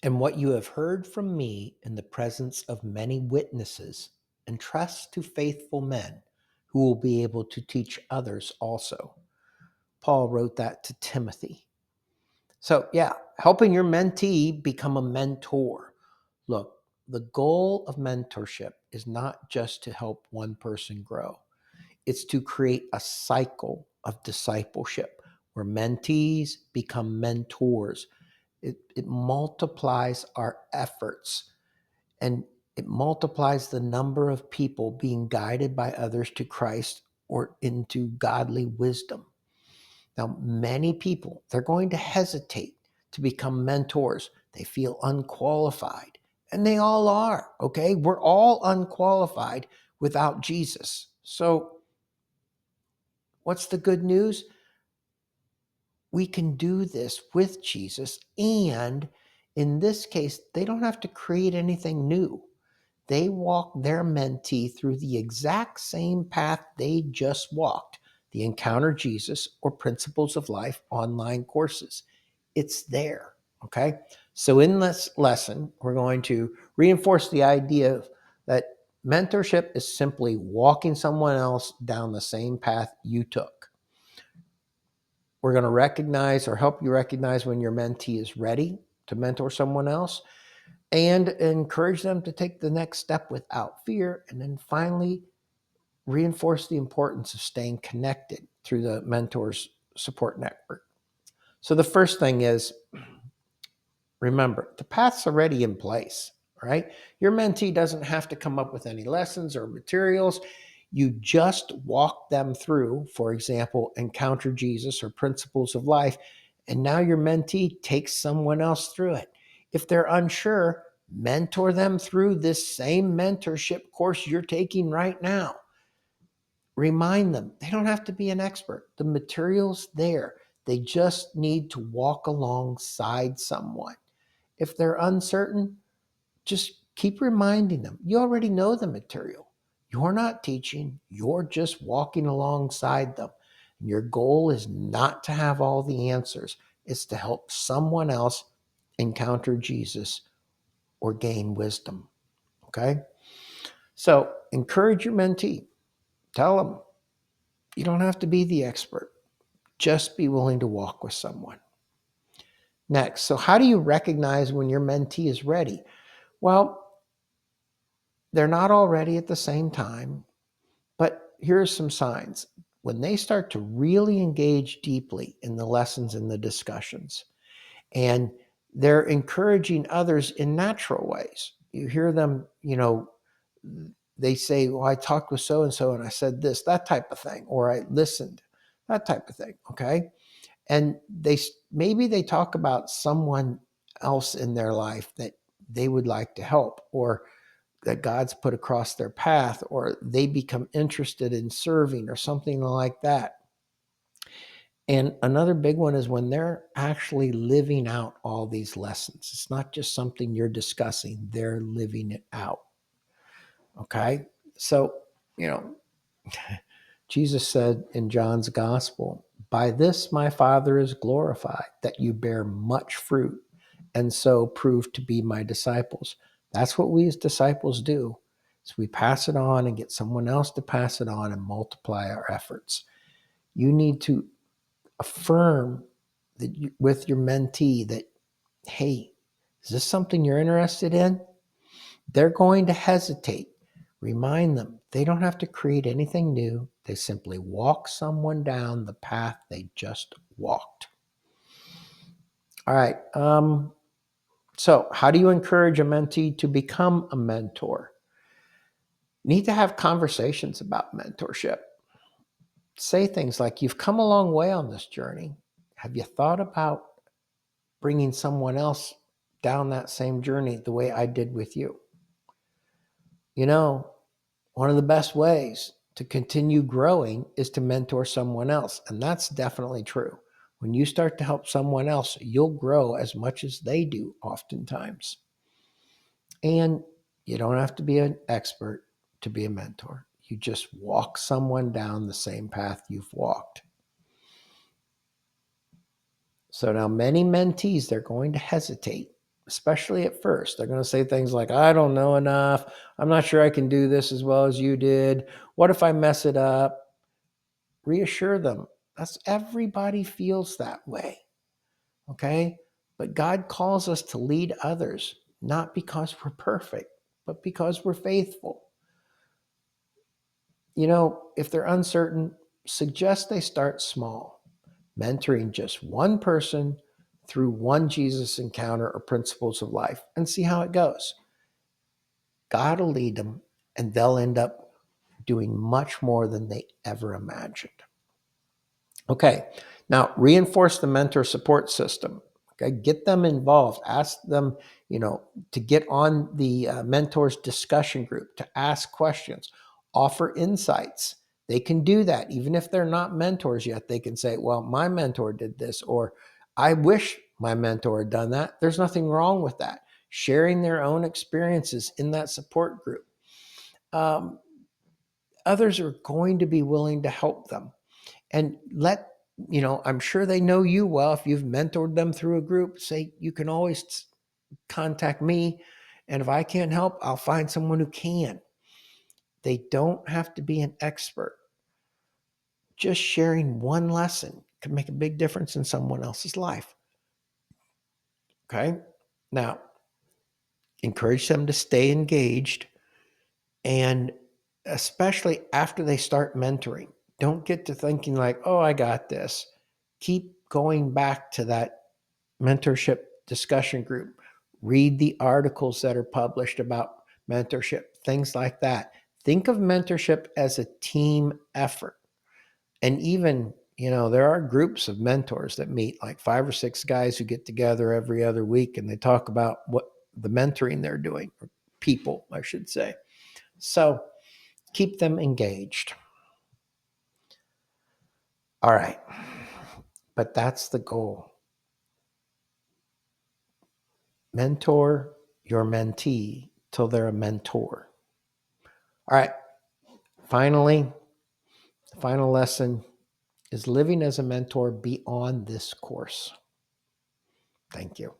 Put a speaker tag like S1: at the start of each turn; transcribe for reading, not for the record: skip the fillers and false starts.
S1: And what you have heard from me in the presence of many witnesses, entrust to faithful men who will be able to teach others also. Paul wrote that to Timothy. So, yeah, helping your mentee become a mentor. Look, the goal of mentorship is not just to help one person grow, it's to create a cycle of discipleship where mentees become mentors. It multiplies our efforts, and it multiplies the number of people being guided by others to Christ or into godly wisdom. Now, many people, they're going to hesitate to become mentors. They feel unqualified, and they all are, okay? We're all unqualified without Jesus. So, what's the good news? We can do this with Jesus, and in this case, they don't have to create anything new. They walk their mentee through the exact same path they just walked, the Encounter Jesus or Principles of Life online courses. It's there, okay? So in this lesson, we're going to reinforce the idea that mentorship is simply walking someone else down the same path you took. We're going to recognize or help you recognize when your mentee is ready to mentor someone else and encourage them to take the next step without fear. And then finally, reinforce the importance of staying connected through the mentor's support network. So the first thing is, remember, the path's already in place, right? Your mentee doesn't have to come up with any lessons or materials. You just walk them through, for example, Encounter Jesus or Principles of Life, and now your mentee takes someone else through it. If they're unsure, mentor them through this same mentorship course you're taking right now. Remind them they don't have to be an expert. The material's there. They just need to walk alongside someone. If they're uncertain, just keep reminding them. You already know the material. You're not teaching, you're just walking alongside them. And your goal is not to have all the answers, it's to help someone else encounter Jesus or gain wisdom. Okay? So encourage your mentee. Tell them you don't have to be the expert, just be willing to walk with someone. Next, so how do you recognize when your mentee is ready? Well, they're not all ready at the same time, but here are some signs. When they start to really engage deeply in the lessons and the discussions, and they're encouraging others in natural ways. You hear them, they say, well, I talked with so and so and I said this, that type of thing, or I listened, that type of thing. Okay. And maybe they talk about someone else in their life that they would like to help, or that God's put across their path, or they become interested in serving or something like that. And another big one is when they're actually living out all these lessons. It's not just something you're discussing, they're living it out. Okay. So, you know, Jesus said in John's gospel, by this my Father is glorified, that you bear much fruit and so prove to be my disciples. That's what we as disciples do. So we pass it on and get someone else to pass it on and multiply our efforts. You need to affirm that with your mentee that, hey, is this something you're interested in? They're going to hesitate. Remind them they don't have to create anything new. They simply walk someone down the path they just walked. All right. So, how do you encourage a mentee to become a mentor? You need to have conversations about mentorship. Say things like, you've come a long way on this journey. Have you thought about bringing someone else down that same journey the way I did with you? You know, one of the best ways to continue growing is to mentor someone else. And that's definitely true. When you start to help someone else, you'll grow as much as they do oftentimes. And you don't have to be an expert to be a mentor. You just walk someone down the same path you've walked. So now many mentees, they're going to hesitate. especially at first. They're going to say things like, I don't know enough. I'm not sure I can do this as well as you did. What if I mess it up? Reassure them. That's everybody feels that way. Okay. But God calls us to lead others, not because we're perfect, but because we're faithful. If they're uncertain, suggest they start small, mentoring just one person through one Jesus encounter or principles of life, and see how it goes. God will lead them, and they'll end up doing much more than they ever imagined. Okay, now reinforce the mentor support system. Okay, get them involved. Ask them, to get on the mentors discussion group, to ask questions, offer insights. They can do that even if they're not mentors yet. They can say, "Well, my mentor did this," or "I wish my mentor had done that." There's nothing wrong with that. Sharing their own experiences in that support group. Um, Others are going to be willing to help them, and I'm sure they know you well. If you've mentored them through a group, say, you can always contact me, and if I can't help, I'll find someone who can. They don't have to be an expert. Just sharing one lesson can make a big difference in someone else's life. Okay, now encourage them to stay engaged, and especially after they start mentoring, don't get to thinking like, "Oh, I got this." Keep going back to that mentorship discussion group. Read the articles that are published about mentorship, things like that. Think of mentorship as a team effort. And even, there are groups of mentors that meet, like 5 or 6 guys who get together every other week and they talk about what the mentoring they're doing, or people, I should say. So keep them engaged. All right. But that's the goal. Mentor your mentee till they're a mentor. All right. Finally, the final lesson is living as a mentor beyond this course. Thank you.